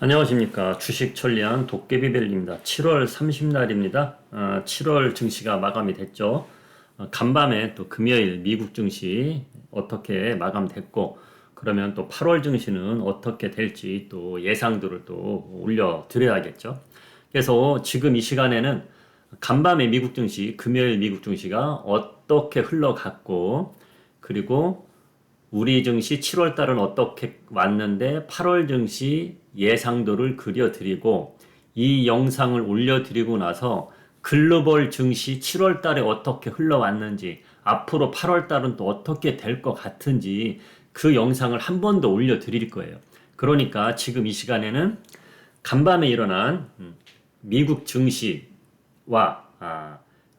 안녕하십니까. 주식 천리안 도깨비벨입니다. 7월 30날입니다. 7월 증시가 마감이 됐죠. 간밤에 또 금요일 미국 증시 어떻게 마감됐고, 그러면 또 8월 증시는 어떻게 될지 또 예상들을 또 올려드려야겠죠. 그래서 지금 이 시간에는 간밤에 미국 증시, 금요일 미국 증시가 어떻게 흘러갔고, 그리고 우리 증시 7월 달은 어떻게 왔는데 8월 증시 예상도를 그려드리고, 이 영상을 올려드리고 나서 글로벌 증시 7월 달에 어떻게 흘러왔는지, 앞으로 8월 달은 또 어떻게 될 것 같은지 그 영상을 한 번 더 올려드릴 거예요. 그러니까 지금 이 시간에는 간밤에 일어난 미국 증시와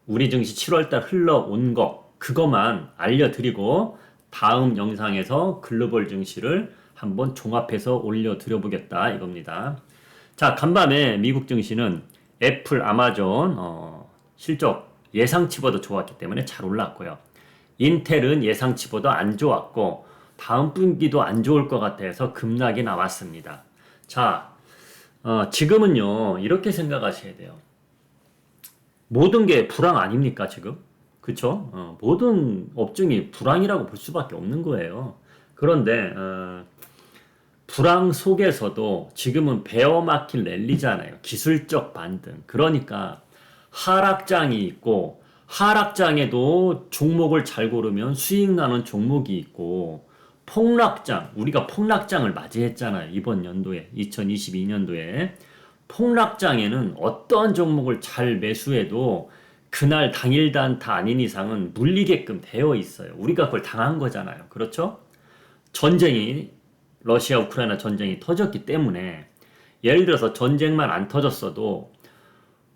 우리 증시 7월 달 흘러온 거, 그것만 알려드리고 다음 영상에서 글로벌 증시를 한번 종합해서 올려드려 보겠다 이겁니다. 자, 간밤에 미국 증시는 애플, 아마존 실적 예상치보다 좋았기 때문에 잘 올랐고요. 인텔은 예상치보다 안 좋았고 다음 분기도 안 좋을 것 같아서 급락이 나왔습니다. 자, 지금은요 이렇게 생각하셔야 돼요. 모든 게 불황 아닙니까 지금? 그쵸? 모든 업종이 불황이라고 볼 수밖에 없는 거예요. 그런데 불황 속에서도 지금은 베어마켓 랠리잖아요. 기술적 반등. 그러니까 하락장이 있고, 하락장에도 종목을 잘 고르면 수익 나는 종목이 있고, 폭락장, 우리가 폭락장을 맞이했잖아요. 이번 연도에, 2022년도에. 폭락장에는 어떠한 종목을 잘 매수해도 그날 당일 단타 아닌 이상은 물리게끔 되어 있어요. 우리가 그걸 당한 거잖아요. 그렇죠? 전쟁이, 러시아 우크라이나 전쟁이 터졌기 때문에, 예를 들어서 전쟁만 안 터졌어도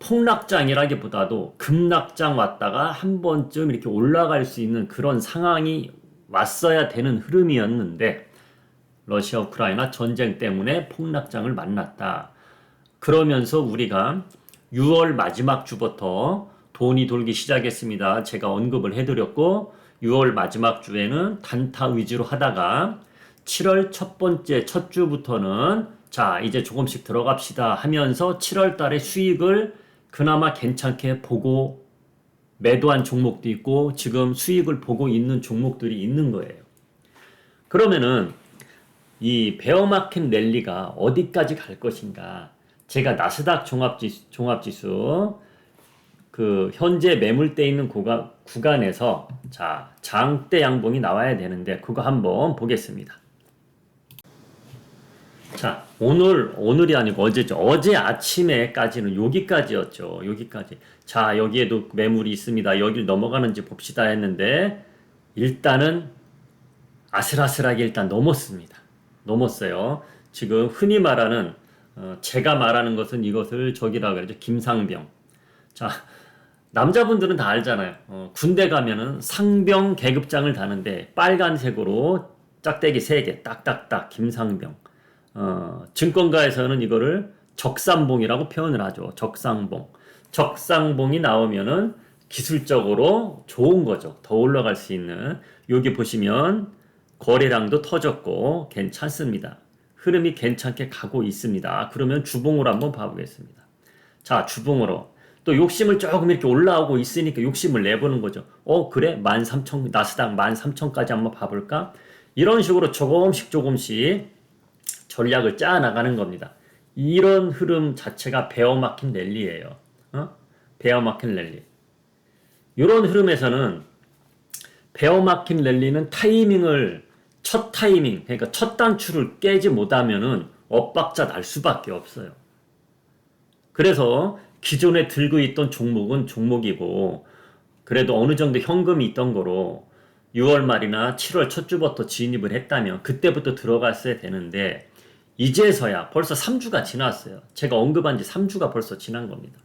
폭락장이라기보다도 급락장 왔다가 한 번쯤 이렇게 올라갈 수 있는 그런 상황이 왔어야 되는 흐름이었는데, 러시아 우크라이나 전쟁 때문에 폭락장을 만났다. 그러면서 우리가 6월 마지막 주부터 돈이 돌기 시작했습니다. 제가 언급을 해드렸고, 6월 마지막 주에는 단타 위주로 하다가 7월 첫 번째 첫 주부터는 자, 이제 조금씩 들어갑시다 하면서 7월 달에 수익을 그나마 괜찮게 보고 매도한 종목도 있고 지금 수익을 보고 있는 종목들이 있는 거예요. 그러면은 이 베어마켓 랠리가 어디까지 갈 것인가? 제가 나스닥 종합지수 그 현재 매물대 있는 구간에서 자, 장대 양봉이 나와야 되는데 그거 한번 보겠습니다. 자, 오늘이 아니고 어제죠. 어제 아침에까지는 여기까지였죠. 여기까지. 자, 여기에도 매물이 있습니다. 여길 넘어가는지 봅시다 했는데 일단은 아슬아슬하게 일단 넘었습니다. 넘었어요. 지금 흔히 말하는 제가 말하는 것은 이것을 저기라고 그러죠. 김상병. 자, 남자분들은 다 알잖아요. 군대 가면은 상병 계급장을 다는데 빨간색으로 짝대기 3개 딱딱딱 김상병. 증권가에서는 이거를 적산봉이라고 표현을 하죠. 적상봉. 적상봉이 나오면은 기술적으로 좋은 거죠. 더 올라갈 수 있는. 여기 보시면 거래량도 터졌고 괜찮습니다. 흐름이 괜찮게 가고 있습니다. 그러면 주봉으로 한번 봐보겠습니다. 자, 주봉으로. 또 욕심을 조금 이렇게 올라오고 있으니까 욕심을 내보는 거죠. 그래? 13,000, 나스닥 13,000까지 한번 봐볼까? 이런 식으로 조금씩 전략을 짜 나가는 겁니다. 이런 흐름 자체가 베어마켓 랠리예요. 베어마켓 랠리. 이런 흐름에서는 베어마켓 랠리는 첫 타이밍, 그러니까 첫 단추를 깨지 못하면은 엇박자 날 수밖에 없어요. 그래서 기존에 들고 있던 종목은 종목이고, 그래도 어느 정도 현금이 있던 거로 6월 말이나 7월 첫 주부터 진입을 했다면 그때부터 들어갔어야 되는데, 이제서야 벌써 3주가 지났어요. 제가 언급한 지 3주가 벌써 지난 겁니다.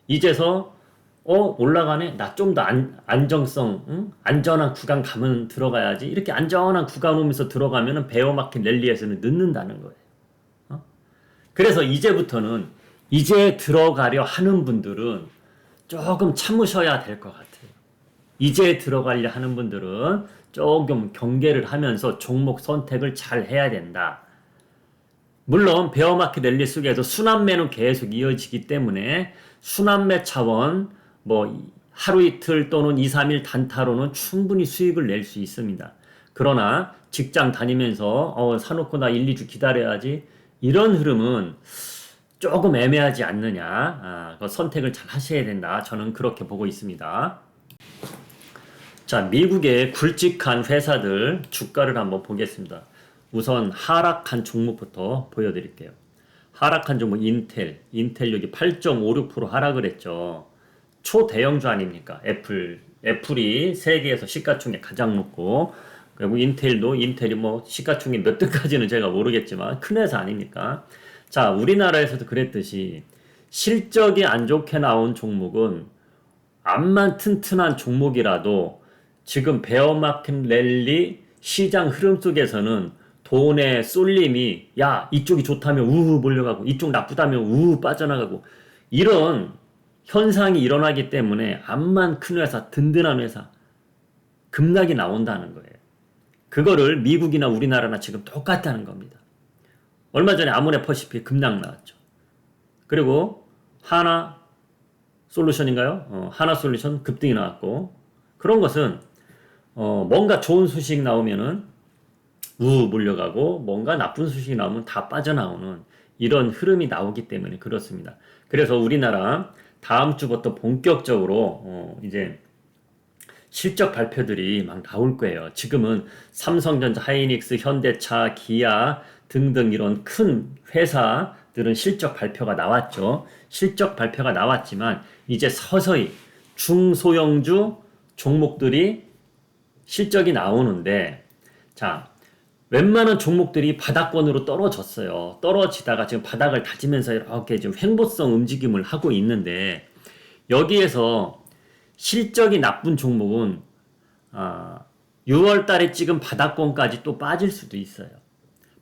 이제서 올라가네? 나 좀 더 안정성, 안전한 구간 가면 들어가야지. 이렇게 안전한 구간 오면서 들어가면은 베어마켓 랠리에서는 늦는다는 거예요. 그래서 이제부터는 이제 들어가려 하는 분들은 조금 참으셔야 될 것 같아요. 이제 들어가려 하는 분들은 조금 경계를 하면서 종목 선택을 잘 해야 된다. 물론 베어마켓 랠리 속에서 순환매는 계속 이어지기 때문에 순환매 차원 뭐 하루 이틀 또는 2, 3일 단타로는 충분히 수익을 낼 수 있습니다. 그러나 직장 다니면서 사놓고 나 1, 2주 기다려야지 이런 흐름은 조금 애매하지 않느냐. 그 선택을 잘 하셔야 된다. 저는 그렇게 보고 있습니다. 자, 미국의 굵직한 회사들 주가를 한번 보겠습니다. 우선 하락한 종목부터 보여드릴게요. 하락한 종목 인텔 여기 8.56% 하락을 했죠. 초대형주 아닙니까? 애플이 세계에서 시가총액 가장 높고, 그리고 인텔이 뭐 시가총액 몇 등까지는 제가 모르겠지만 큰 회사 아닙니까? 자, 우리나라에서도 그랬듯이 실적이 안 좋게 나온 종목은 암만 튼튼한 종목이라도 지금 베어마켓 랠리 시장 흐름 속에서는 돈의 쏠림이 야 이쪽이 좋다면 우우 몰려가고 이쪽 나쁘다면 우우 빠져나가고 이런 현상이 일어나기 때문에 암만 큰 회사 든든한 회사 급락이 나온다는 거예요. 그거를 미국이나 우리나라나 지금 똑같다는 겁니다. 얼마 전에 아모레퍼시픽 급락 나왔죠. 그리고 하나 솔루션인가요? 하나 솔루션 급등이 나왔고 그런 것은 뭔가 좋은 소식 나오면은 몰려가고 뭔가 나쁜 소식이 나오면 다 빠져나오는 이런 흐름이 나오기 때문에 그렇습니다. 그래서 우리나라 다음 주부터 본격적으로 이제 실적 발표들이 막 나올 거예요. 지금은 삼성전자, 하이닉스, 현대차, 기아 등등 이런 큰 회사들은 실적 발표가 나왔죠. 실적 발표가 나왔지만 이제 서서히 중소형주 종목들이 실적이 나오는데 자, 웬만한 종목들이 바닥권으로 떨어졌어요. 떨어지다가 지금 바닥을 다지면서 이렇게 지금 횡보성 움직임을 하고 있는데 여기에서 실적이 나쁜 종목은 6월 달에 찍은 바닥권까지 또 빠질 수도 있어요.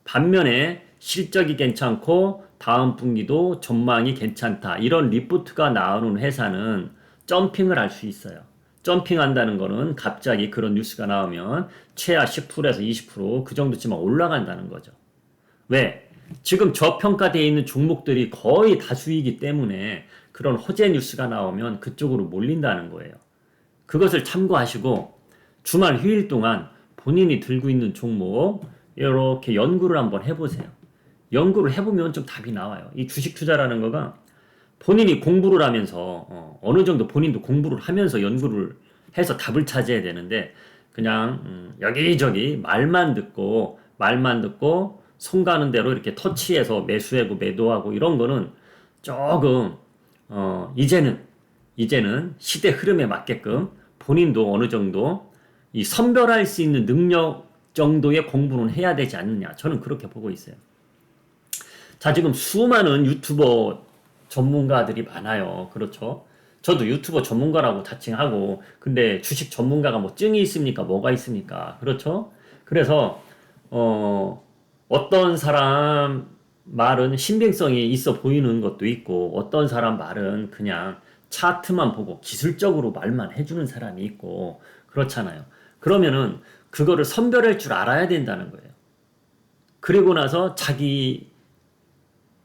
반면에 실적이 괜찮고 다음 분기도 전망이 괜찮다. 이런 리포트가 나오는 회사는 점핑을 할 수 있어요. 점핑한다는 거는 갑자기 그런 뉴스가 나오면 최하 10%에서 20%그 정도쯤 올라간다는 거죠. 왜? 지금 저평가되어 있는 종목들이 거의 다수이기 때문에 그런 호재 뉴스가 나오면 그쪽으로 몰린다는 거예요. 그것을 참고하시고 주말 휴일 동안 본인이 들고 있는 종목 이렇게 연구를 한번 해보세요. 연구를 해보면 좀 답이 나와요. 이 주식 투자라는 거가 본인이 공부를 하면서 어느 정도 본인도 공부를 하면서 연구를 해서 답을 찾아야 되는데 그냥 여기저기 말만 듣고 손 가는 대로 이렇게 터치해서 매수하고 매도하고 이런 거는 조금 이제는 시대 흐름에 맞게끔 본인도 어느 정도 이 선별할 수 있는 능력 정도의 공부는 해야 되지 않느냐. 저는 그렇게 보고 있어요. 자, 지금 수많은 유튜버 전문가들이 많아요. 그렇죠? 저도 유튜버 전문가라고 자칭하고 근데 주식 전문가가 뭐 증이 있습니까? 뭐가 있습니까? 그렇죠? 그래서 어떤 사람 말은 신빙성이 있어 보이는 것도 있고 어떤 사람 말은 그냥 차트만 보고 기술적으로 말만 해주는 사람이 있고 그렇잖아요. 그러면은 그거를 선별할 줄 알아야 된다는 거예요. 그리고 나서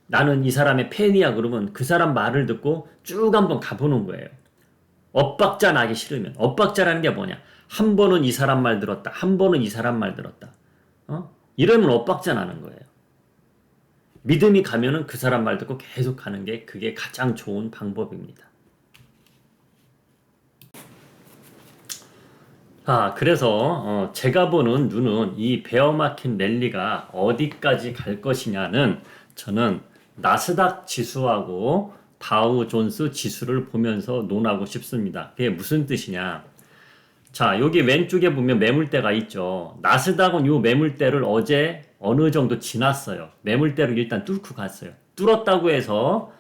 나는 이 사람의 팬이야 그러면 그 사람 말을 듣고 쭉 한번 가보는 거예요. 엇박자 나기 싫으면. 엇박자라는 게 뭐냐? 한 번은 이 사람 말 들었다. 한 번은 이 사람 말 들었다. 이러면 엇박자 나는 거예요. 믿음이 가면은 그 사람 말 듣고 계속 가는 게 그게 가장 좋은 방법입니다. 그래서 제가 보는 눈은 이 베어마켓 랠리가 어디까지 갈 것이냐는 저는 나스닥 지수하고 다우존스 지수를 보면서 논하고 싶습니다. 그게 무슨 뜻이냐? 자, 여기 왼쪽에 보면 매물대가 있죠. 나스닥은 이 매물대를 어제 어느 정도 지났어요. 매물대를 일단 뚫고 갔어요. 뚫었다고 해서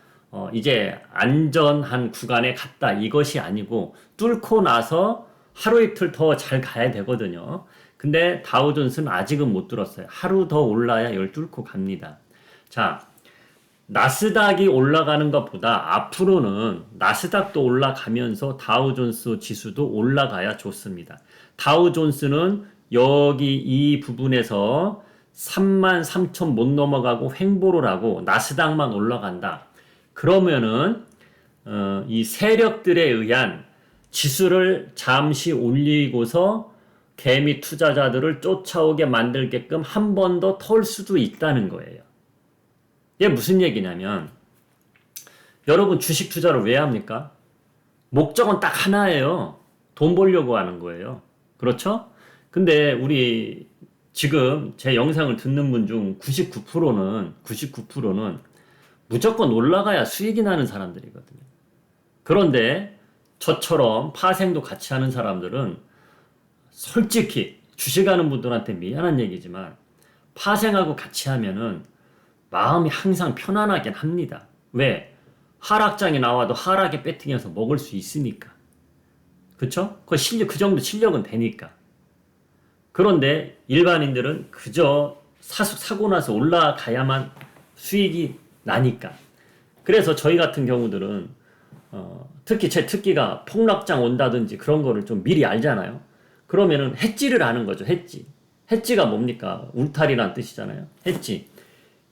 이제 안전한 구간에 갔다 이것이 아니고 뚫고 나서 하루 이틀 더 잘 가야 되거든요. 근데 다우존스는 아직은 못 뚫었어요. 하루 더 올라야 이걸 뚫고 갑니다. 자, 나스닥이 올라가는 것보다 앞으로는 나스닥도 올라가면서 다우존스 지수도 올라가야 좋습니다. 다우존스는 여기 이 부분에서 33,000 못 넘어가고 횡보를 하고 나스닥만 올라간다. 그러면은 이 세력들에 의한 지수를 잠시 올리고서 개미 투자자들을 쫓아오게 만들게끔 한 번 더 털 수도 있다는 거예요. 이게 무슨 얘기냐면 여러분 주식 투자를 왜 합니까? 목적은 딱 하나예요. 돈 벌려고 하는 거예요. 그렇죠? 근데 우리 지금 제 영상을 듣는 분 중 99%는 무조건 올라가야 수익이 나는 사람들이거든요. 그런데 저처럼 파생도 같이 하는 사람들은 솔직히 주식하는 분들한테 미안한 얘기지만 파생하고 같이 하면은 마음이 항상 편안하긴 합니다. 왜? 하락장이 나와도 하락에 배팅해서 먹을 수 있으니까. 그쵸? 그 정도 실력은 되니까. 그런데 일반인들은 그저 사고 나서 올라가야만 수익이 나니까. 그래서 저희 같은 경우들은 특히 제 특기가 폭락장 온다든지 그런 거를 좀 미리 알잖아요. 그러면은 해지를 하는 거죠. 해지가 뭡니까? 울타리란 뜻이잖아요. 해지.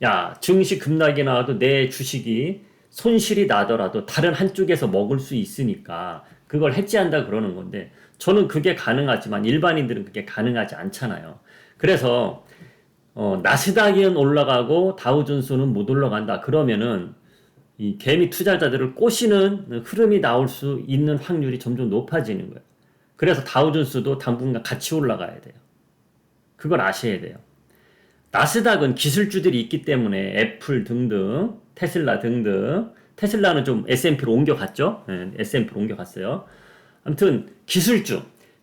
야, 증시 급락이 나와도 내 주식이 손실이 나더라도 다른 한쪽에서 먹을 수 있으니까 그걸 해지한다 그러는 건데 저는 그게 가능하지만 일반인들은 그게 가능하지 않잖아요. 그래서 나스닥은 올라가고 다우존스는 못 올라간다. 그러면은 이 개미 투자자들을 꼬시는 흐름이 나올 수 있는 확률이 점점 높아지는 거예요. 그래서 다우존스도 당분간 같이 올라가야 돼요. 그걸 아셔야 돼요. 나스닥은 기술주들이 있기 때문에 애플 등등, 테슬라 등등, 테슬라는 좀 S&P로 옮겨갔죠? 네, S&P로 옮겨갔어요. 아무튼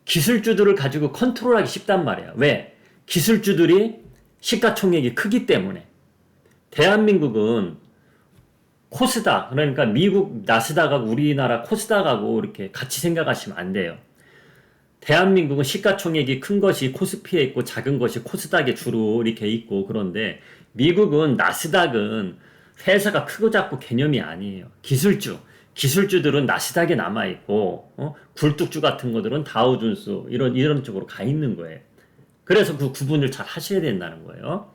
기술주들을 가지고 컨트롤하기 쉽단 말이에요. 왜? 기술주들이 시가총액이 크기 때문에. 대한민국은 코스닥, 그러니까 미국 나스닥하고 우리나라 코스닥하고 이렇게 같이 생각하시면 안 돼요. 대한민국은 시가총액이 큰 것이 코스피에 있고 작은 것이 코스닥에 주로 이렇게 있고 그런데 미국은 나스닥은 회사가 크고 작고 개념이 아니에요. 기술주들은 나스닥에 남아있고 굴뚝주 같은 것들은 다우존스 이런 쪽으로 가 있는 거예요. 그래서 그 구분을 잘 하셔야 된다는 거예요.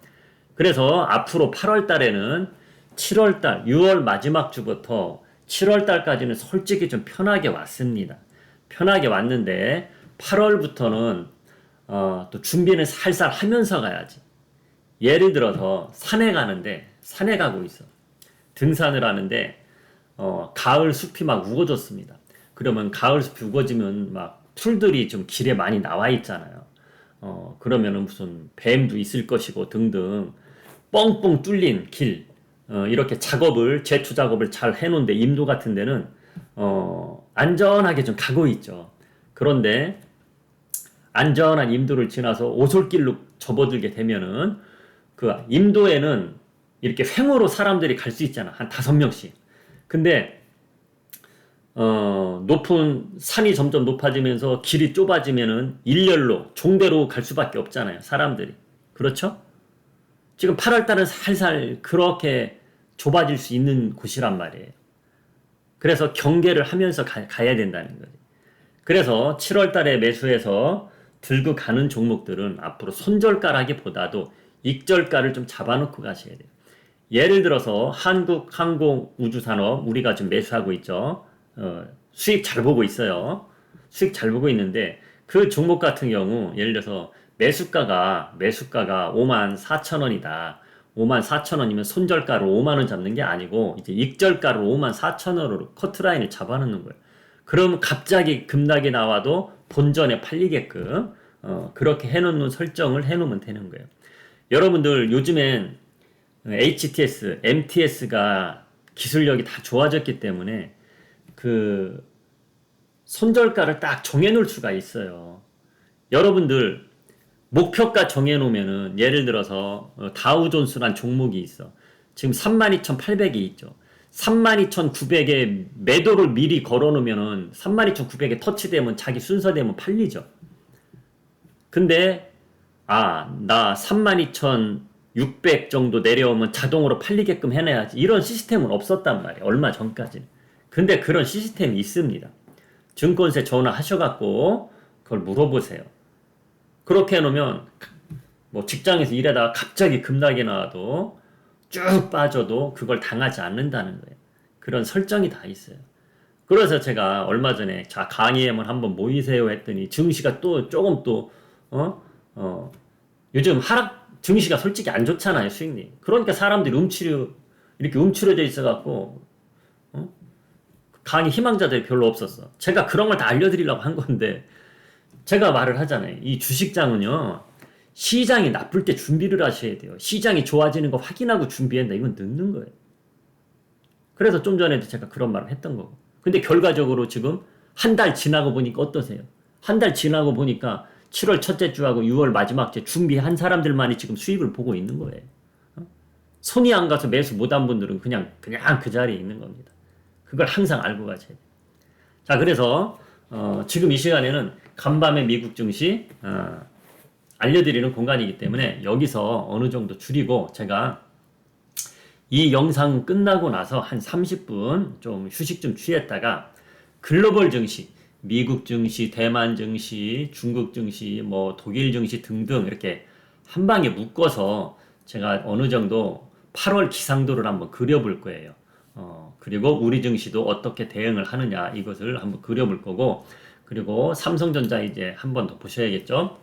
그래서 앞으로 8월 달에는 7월 달, 6월 마지막 주부터 7월 달까지는 솔직히 좀 편하게 왔습니다. 편하게 왔는데 8월부터는 또 준비는 살살 하면서 가야지. 예를 들어서 산에 가고 있어. 등산을 하는데 가을 숲이 막 우거졌습니다. 그러면 가을 숲이 우거지면 막 풀들이 좀 길에 많이 나와 있잖아요. 그러면은 무슨 뱀도 있을 것이고 등등 뻥뻥 뚫린 길 이렇게 제초 작업을 잘 해놓은데 임도 같은 데는 안전하게 좀 가고 있죠. 그런데 안전한 임도를 지나서 오솔길로 접어들게 되면은 그 임도에는 이렇게 횡으로 사람들이 갈 수 있잖아. 한 5명씩. 근데 높은 산이 점점 높아지면서 길이 좁아지면은 일렬로 종대로 갈 수밖에 없잖아요. 사람들이. 그렇죠? 지금 8월달은 살살 그렇게 좁아질 수 있는 곳이란 말이에요. 그래서 경계를 하면서 가야 된다는 거지. 그래서 7월달에 매수해서 들고 가는 종목들은 앞으로 손절가라기보다도 익절가를 좀 잡아놓고 가셔야 돼요. 예를 들어서 한국항공우주산업 우리가 지금 매수하고 있죠. 수익 잘 보고 있어요. 수익 잘 보고 있는데 그 종목 같은 경우 예를 들어서 매수가가 54,000원이다. 54,000원이면 손절가로 5만원 잡는 게 아니고 이제 익절가로 54,000원으로 커트라인을 잡아놓는 거예요. 그럼 갑자기 급락이 나와도 본전에 팔리게끔 그렇게 해놓는 설정을 해놓으면 되는 거예요. 여러분들 요즘엔 HTS, MTS가 기술력이 다 좋아졌기 때문에 그 손절가를 딱 정해놓을 수가 있어요. 여러분들 목표가 정해놓으면은 예를 들어서 다우존스란 종목이 있어. 지금 32,800이 있죠. 32,900에 매도를 미리 걸어놓으면은 32,900에 터치되면 자기 순서되면 팔리죠. 근데 나 32,600 정도 내려오면 자동으로 팔리게끔 해놔야지. 이런 시스템은 없었단 말이에요. 얼마 전까지는. 근데 그런 시스템이 있습니다. 증권사에 전화하셔갖고 그걸 물어보세요. 그렇게 해놓으면 뭐 직장에서 일하다가 갑자기 급락이 나와도 쭉 빠져도 그걸 당하지 않는다는 거예요. 그런 설정이 다 있어요. 그래서 제가 얼마 전에 자 강의에만 한번 모이세요 했더니 증시가 또 조금 또 요즘 하락 증시가 솔직히 안 좋잖아요, 수익님. 그러니까 사람들이 이렇게 움츠러져 있어갖고 강의 희망자들이 별로 없었어. 제가 그런 걸 다 알려드리려고 한 건데 제가 말을 하잖아요. 이 주식장은요 시장이 나쁠 때 준비를 하셔야 돼요. 시장이 좋아지는 거 확인하고 준비한다. 이건 늦는 거예요. 그래서 좀 전에도 제가 그런 말을 했던 거고. 근데 결과적으로 지금 한 달 지나고 보니까 어떠세요? 한 달 지나고 보니까 7월 첫째 주하고 6월 마지막 주 준비한 사람들만이 지금 수익을 보고 있는 거예요. 손이 안 가서 매수 못한 분들은 그냥 그 자리에 있는 겁니다. 그걸 항상 알고 가셔야 돼요. 자, 그래서 지금 이 시간에는 간밤에 미국 증시 알려드리는 공간이기 때문에 여기서 어느 정도 줄이고 제가 이 영상 끝나고 나서 한 30분 좀 휴식 좀 취했다가 글로벌 증시, 미국 증시, 대만 증시, 중국 증시, 뭐 독일 증시 등등 이렇게 한 방에 묶어서 제가 어느 정도 8월 기상도를 한번 그려볼 거예요. 그리고 우리 증시도 어떻게 대응을 하느냐 이것을 한번 그려볼 거고 그리고 삼성전자 이제 한 번 더 보셔야겠죠.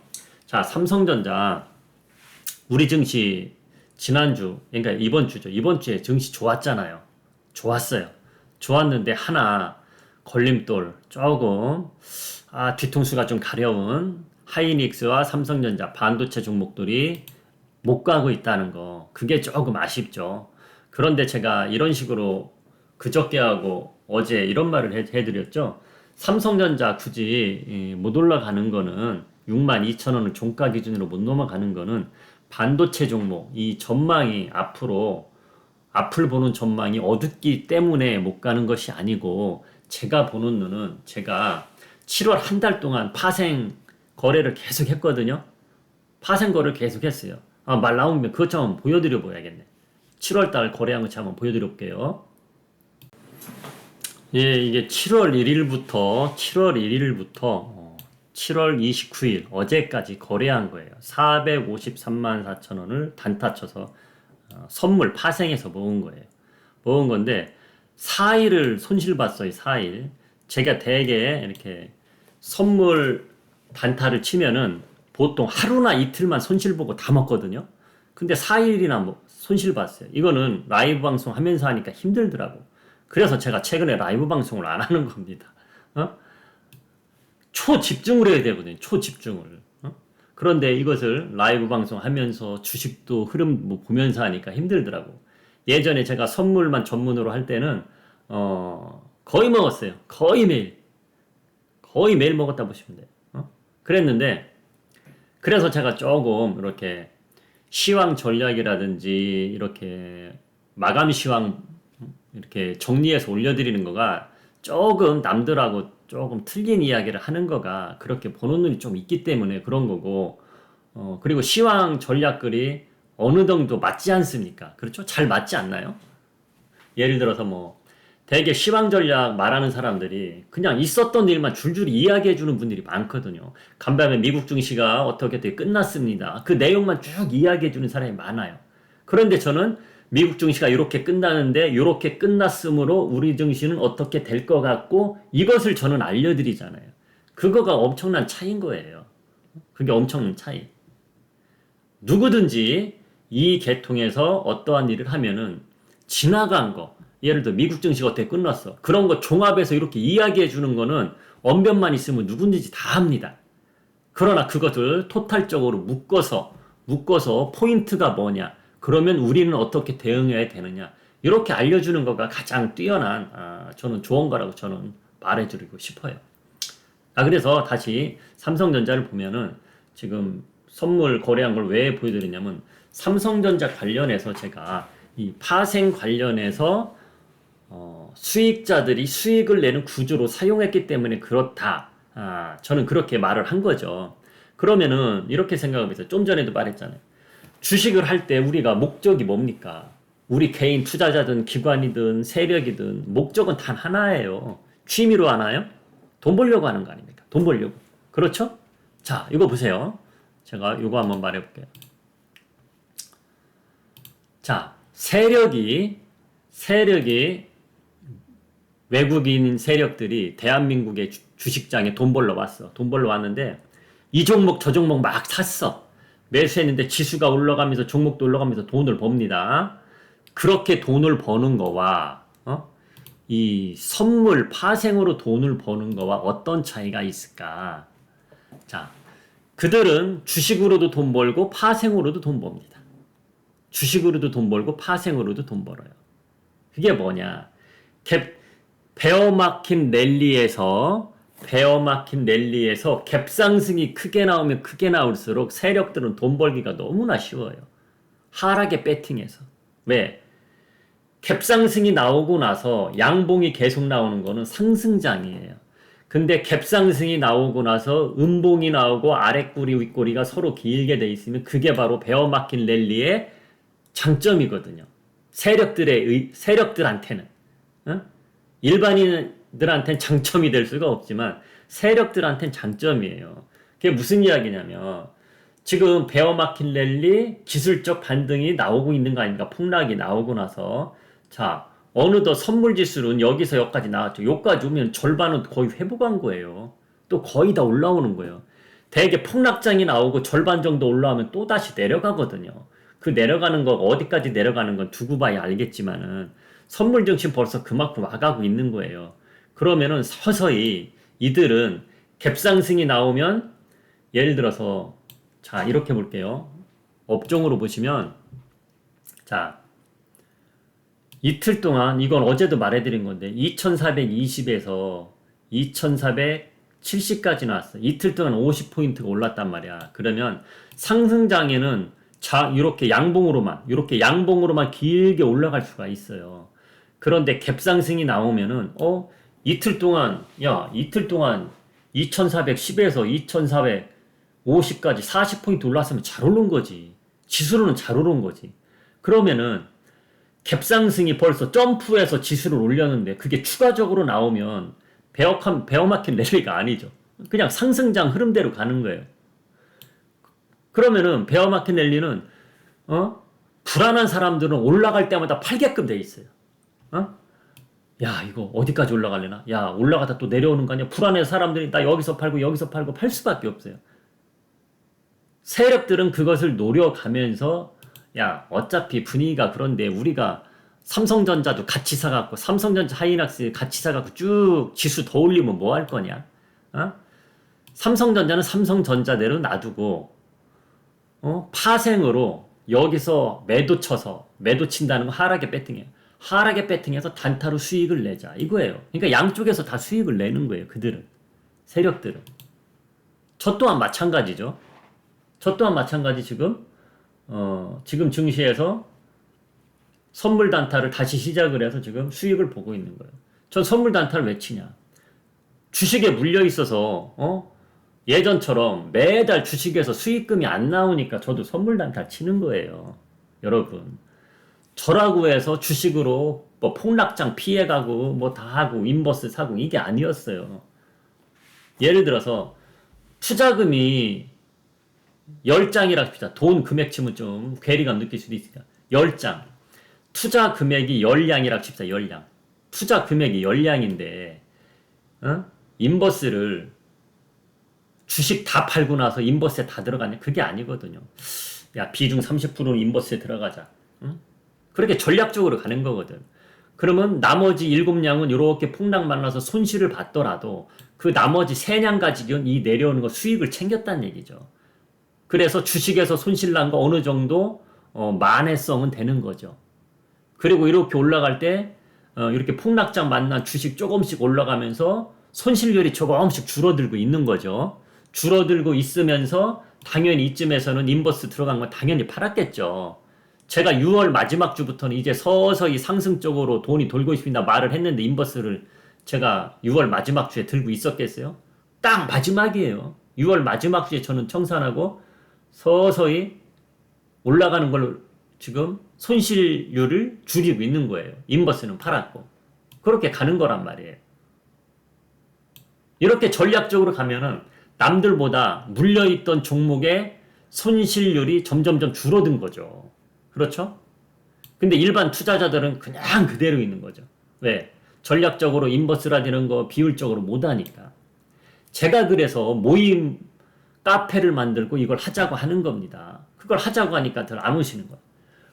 자, 삼성전자 우리 증시 지난주, 그러니까 이번 주죠. 이번 주에 증시 좋았잖아요. 좋았어요. 좋았는데 하나 걸림돌 조금 뒤통수가 좀 가려운 하이닉스와 삼성전자 반도체 종목들이 못 가고 있다는 거. 그게 조금 아쉽죠. 그런데 제가 이런 식으로 그저께하고 어제 이런 말을 해드렸죠. 삼성전자 굳이 못 올라가는 거는 62,000원을 종가 기준으로 못 넘어가는 거는 반도체 종목 이 전망이 앞을 보는 전망이 어둡기 때문에 못 가는 것이 아니고 제가 보는 눈은 제가 7월 한 달 동안 파생 거래를 계속 했거든요. 파생 거래를 계속 했어요. 말 나오면 그것 좀 한번 보여드려 보야겠네. 7월 달 거래한 거 한번 보여드려 볼게요. 예, 이게 7월 1일부터 7월 29일 어제까지 거래한 거예요. 453만 4천 원을 단타 쳐서 선물 파생해서 모은 거예요. 모은 건데 4일을 손실 봤어요. 4일. 제가 대개 이렇게 선물 단타를 치면은 보통 하루나 이틀만 손실 보고 다 먹거든요. 근데 4일이나 뭐 손실 봤어요. 이거는 라이브 방송 하면서 하니까 힘들더라고. 그래서 제가 최근에 라이브 방송을 안 하는 겁니다. 초집중을 해야 되거든요. 초집중을. 그런데 이것을 라이브 방송 하면서 주식도 흐름 뭐 보면서 하니까 힘들더라고. 예전에 제가 선물만 전문으로 할 때는 거의 먹었어요. 거의 매일 먹었다 보시면 돼요. 그랬는데 그래서 제가 조금 이렇게 시황 전략이라든지 이렇게 마감 시황 이렇게 정리해서 올려드리는 거가 조금 남들하고 조금 틀린 이야기를 하는 거가 그렇게 보는 눈이 좀 있기 때문에 그런 거고 그리고 시황 전략글이 어느 정도 맞지 않습니까? 그렇죠? 잘 맞지 않나요? 예를 들어서 뭐 되게 시황 전략 말하는 사람들이 그냥 있었던 일만 줄줄이 이야기해 주는 분들이 많거든요. 간밤에 미국 증시가 어떻게 끝났습니다. 그 내용만 쭉 이야기해 주는 사람이 많아요. 그런데 저는 미국 증시가 이렇게 끝나는데 이렇게 끝났으므로 우리 증시는 어떻게 될 것 같고 이것을 저는 알려드리잖아요. 그거가 엄청난 차이인 거예요. 그게 엄청난 차이. 누구든지 이 계통에서 어떠한 일을 하면은 지나간 거, 예를 들어 미국 증시가 어떻게 끝났어. 그런 거 종합해서 이렇게 이야기해 주는 거는 언변만 있으면 누구든지 다 합니다. 그러나 그것을 토탈적으로 묶어서 포인트가 뭐냐. 그러면 우리는 어떻게 대응해야 되느냐. 이렇게 알려주는 거가 가장 뛰어난 저는 좋은 거라고 저는 말해드리고 싶어요. 그래서 다시 삼성전자를 보면은 지금 선물 거래한 걸 왜 보여드리냐면 삼성전자 관련해서 제가 이 파생 관련해서 수익자들이 수익을 내는 구조로 사용했기 때문에 그렇다. 저는 그렇게 말을 한 거죠. 그러면은 이렇게 생각하면서 좀 전에도 말했잖아요. 주식을 할 때 우리가 목적이 뭡니까? 우리 개인 투자자든 기관이든 세력이든 목적은 단 하나예요. 취미로 하나요? 돈 벌려고 하는 거 아닙니까? 돈 벌려고. 그렇죠? 자, 이거 보세요. 제가 이거 한번 말해볼게요. 자, 세력이 외국인 세력들이 대한민국의 주식장에 돈 벌러 왔어. 돈 벌러 왔는데 이 종목 저 종목 막 샀어. 매수했는데 지수가 올라가면서 종목도 올라가면서 돈을 법니다. 그렇게 돈을 버는 거와 이 선물 파생으로 돈을 버는 거와 어떤 차이가 있을까? 자, 그들은 주식으로도 돈 벌고 파생으로도 돈 법니다. 주식으로도 돈 벌고 파생으로도 돈 벌어요. 그게 뭐냐? 베어마켓 랠리에서 갭상승이 크게 나오면 크게 나올수록 세력들은 돈 벌기가 너무나 쉬워요. 하락에 배팅해서. 왜? 갭상승이 나오고 나서 양봉이 계속 나오는 거는 상승장이에요. 근데 갭상승이 나오고 나서 음봉이 나오고 아랫꼬리 윗꼬리가 서로 길게 돼 있으면 그게 바로 베어마켓 랠리의 장점이거든요. 세력들한테는. 일반인들한테는 장점이 될 수가 없지만 세력들한테는 장점이에요. 그게 무슨 이야기냐면 지금 베어마켓 랠리 기술적 반등이 나오고 있는 거 아닙니까? 폭락이 나오고 나서 자, 어느덧 선물지수는 여기서 여기까지 나왔죠. 여기까지 오면 절반은 거의 회복한 거예요. 또 거의 다 올라오는 거예요. 대개 폭락장이 나오고 절반 정도 올라오면 또 다시 내려가거든요. 그 내려가는 거 어디까지 내려가는 건 두고 봐야 알겠지만은 선물 증시 벌써 그만큼 와가고 있는 거예요. 그러면은 서서히 이들은 갭상승이 나오면 예를 들어서 자, 이렇게 볼게요. 업종으로 보시면 자, 이틀 동안 이건 어제도 말해드린 건데 2420에서 2470까지 나왔어. 이틀 동안 50포인트가 올랐단 말이야. 그러면 상승장에는 이렇게 양봉으로만 길게 올라갈 수가 있어요. 그런데 갭상승이 나오면은 이틀 동안 2410에서 2450까지 40포인트 올랐으면 잘 오른 거지. 지수로는 잘 오른 거지. 그러면은 갭상승이 벌써 점프해서 지수를 올렸는데 그게 추가적으로 나오면 베어마켓 랠리가 아니죠. 그냥 상승장 흐름대로 가는 거예요. 그러면은 베어마켓 랠리는 불안한 사람들은 올라갈 때마다 팔게끔 돼 있어요. 야, 이거 어디까지 올라갈래나? 야, 올라가다 또 내려오는 거 아니야? 불안해서 사람들이 나 여기서 팔고 팔 수밖에 없어요. 세력들은 그것을 노려가면서 야, 어차피 분위기가 그런데 우리가 삼성전자도 같이 사갖고 삼성전자 하이낙스 같이 사갖고 쭉 지수 더 올리면 뭐 할 거냐? 삼성전자는 삼성전자대로 놔두고 파생으로 여기서 매도 친다는 거 하락에 배팅해요. 하락에 배팅해서 단타로 수익을 내자 이거예요. 그러니까 양쪽에서 다 수익을 내는 거예요. 그들은 세력들은. 저 또한 마찬가지죠. 지금 증시에서 선물 단타를 다시 시작을 해서 지금 수익을 보고 있는 거예요. 전 선물 단타를 왜 치냐? 주식에 물려 있어서 예전처럼 매달 주식에서 수익금이 안 나오니까 저도 선물 단타 치는 거예요. 여러분, 저라고 해서 주식으로 뭐 폭락장 피해가고 뭐 다 하고 인버스 사고 이게 아니었어요. 예를 들어서 투자금이 10장이라 합시다. 돈 금액 치면 좀 괴리감 느낄 수도 있으니까 10장. 투자 금액이 10량이라 합시다. 10량. 투자 금액이 10량인데 인버스를 주식 다 팔고 나서 인버스에 다 들어가냐? 그게 아니거든요. 야, 비중 30%는 인버스에 들어가자. 그렇게 전략적으로 가는 거거든. 그러면 나머지 7량은 이렇게 폭락 만나서 손실을 봤더라도 그 나머지 3량 가지고 이 내려오는 거 수익을 챙겼다는 얘기죠. 그래서 주식에서 손실 난 거 어느 정도 만회성은 되는 거죠. 그리고 이렇게 올라갈 때 이렇게 폭락장 만난 주식 조금씩 올라가면서 손실률이 조금씩 줄어들고 있는 거죠. 줄어들고 있으면서 당연히 이쯤에서는 인버스 들어간 건 당연히 팔았겠죠. 제가 6월 마지막 주부터는 이제 서서히 상승 쪽으로 돈이 돌고 있습니다 말을 했는데 인버스를 제가 6월 마지막 주에 들고 있었겠어요? 딱 마지막이에요. 6월 마지막 주에 저는 청산하고 서서히 올라가는 걸로 지금 손실률을 줄이고 있는 거예요. 인버스는 팔았고. 그렇게 가는 거란 말이에요. 이렇게 전략적으로 가면은 남들보다 물려있던 종목의 손실률이 점점점 줄어든 거죠. 그렇죠? 근데 일반 투자자들은 그냥 그대로 있는 거죠. 왜? 전략적으로 인버스라는 거 비율적으로 못하니까. 제가 그래서 모임 카페를 만들고 이걸 하자고 하는 겁니다. 그걸 하자고 하니까 들 안 오시는 거예요.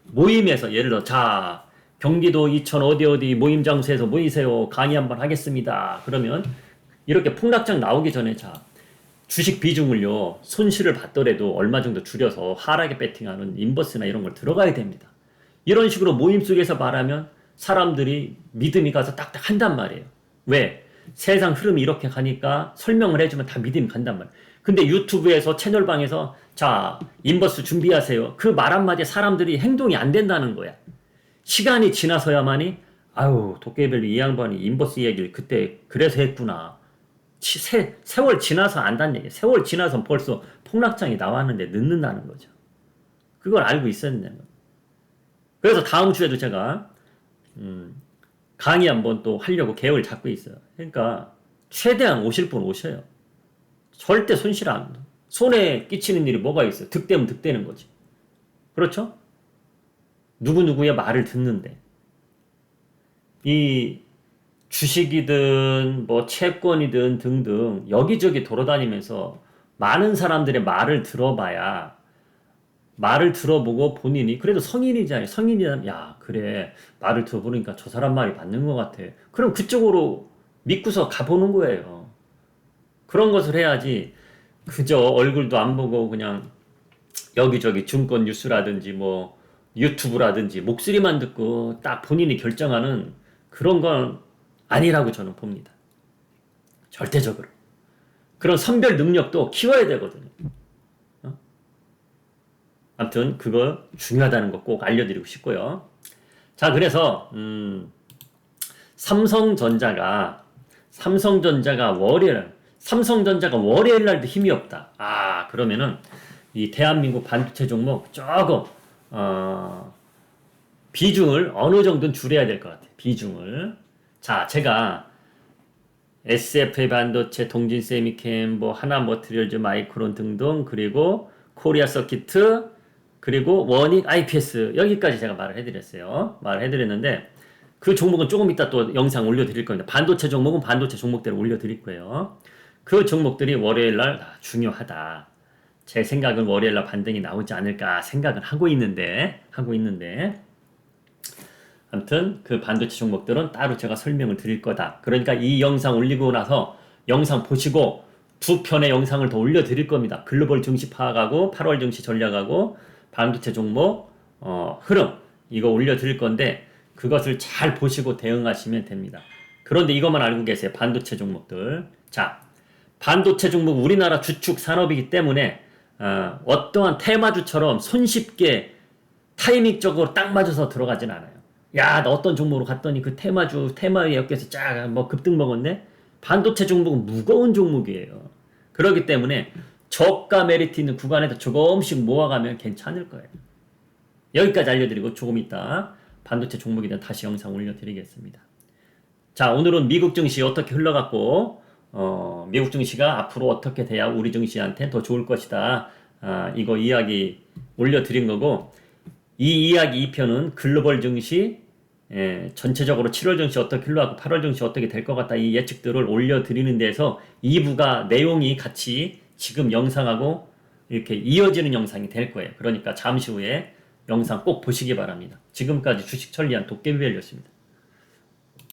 모임에서 예를 들어 자 경기도 이천 어디 모임 장소에서 모이세요. 강의 한번 하겠습니다. 그러면 이렇게 폭락장 나오기 전에 자 주식 비중을요 손실을 받더라도 얼마 정도 줄여서 하락에 배팅하는 인버스나 이런 걸 들어가야 됩니다. 이런 식으로 모임 속에서 말하면 사람들이 믿음이 가서 딱딱 한단 말이에요. 왜? 세상 흐름이 이렇게 가니까 설명을 해주면 다 믿음이 간단 말이에요. 근데 유튜브에서 채널방에서 자 인버스 준비하세요. 그 말 한마디에 사람들이 행동이 안 된다는 거야. 시간이 지나서야만이 아유 도깨비벨리 이 양반이 인버스 얘기를 그때 그래서 했구나. 세월 지나서 안다는 얘기예요. 세월 지나서 벌써 폭락장이 나왔는데 늦는다는 거죠. 그걸 알고 있었는데. 그래서 다음 주에도 제가 강의 한번 또 하려고 계획을 잡고 있어요. 그러니까 최대한 오실 분 오셔요. 절대 손실 안 돼. 손에 끼치는 일이 뭐가 있어요? 득되면 득되는 거지. 그렇죠? 누구누구의 말을 듣는데 이 주식이든 뭐 채권이든 등등 여기저기 돌아다니면서 많은 사람들의 말을 들어봐야 말을 들어보고 본인이 그래도 성인이잖아요. 성인이라면 야 그래 말을 들어보니까 저 사람 말이 맞는 것 같아. 그럼 그쪽으로 믿고서 가보는 거예요. 그런 것을 해야지 그저 얼굴도 안 보고 그냥 여기저기 증권 뉴스라든지 뭐 유튜브라든지 목소리만 듣고 딱 본인이 결정하는 그런 건 아니라고 저는 봅니다. 절대적으로. 그런 선별 능력도 키워야 되거든요. 아무튼 그거 중요하다는 거 꼭 알려드리고 싶고요. 자 그래서 삼성전자가 월요일 날도 힘이 없다. 아 그러면은 이 대한민국 반도체 종목 조금 비중을 어느 정도는 줄여야 될 것 같아요. 비중을. 자 제가 SFA 반도체, 동진 세미캠, 뭐 하나머티리얼즈, 마이크론 등등 그리고 코리아 서키트 그리고 원익 IPS 여기까지 제가 말을 해드렸어요. 말을 해드렸는데 그 종목은 조금 이따 또 영상 올려드릴 겁니다. 반도체 종목은 반도체 종목대로 올려드릴 거예요. 그 종목들이 월요일날 중요하다. 제 생각은 월요일날 반등이 나오지 않을까 생각은 하고 있는데 아무튼 그 반도체 종목들은 따로 제가 설명을 드릴 거다. 그러니까 이 영상 올리고 나서 영상 보시고 두 편의 영상을 더 올려드릴 겁니다. 글로벌 증시 파악하고 8월 증시 전략하고 반도체 종목 흐름 이거 올려드릴 건데 그것을 잘 보시고 대응하시면 됩니다. 그런데 이것만 알고 계세요. 반도체 종목들. 자, 반도체 종목 우리나라 주축 산업이기 때문에 어떠한 테마주처럼 손쉽게 타이밍적으로 딱 맞아서 들어가진 않아요. 야, 나 어떤 종목으로 갔더니 그 테마에 엮여서 쫙 뭐 급등 먹었네? 반도체 종목은 무거운 종목이에요. 그렇기 때문에 저가 메리트 있는 구간에서 조금씩 모아가면 괜찮을 거예요. 여기까지 알려드리고 조금 이따 반도체 종목에 대한 다시 영상 올려드리겠습니다. 자, 오늘은 미국 증시 어떻게 흘러갔고 미국 증시가 앞으로 어떻게 돼야 우리 증시한테 더 좋을 것이다. 이거 이야기 올려드린 거고 이 이야기 2편은 글로벌 증시 전체적으로 7월 증시 어떻게 흘러가고 8월 증시 어떻게 될 것 같다 이 예측들을 올려드리는 데서 2부가 내용이 같이 지금 영상하고 이렇게 이어지는 영상이 될 거예요. 그러니까 잠시 후에 영상 꼭 보시기 바랍니다. 지금까지 주식 천리안 도깨비벨리였습니다.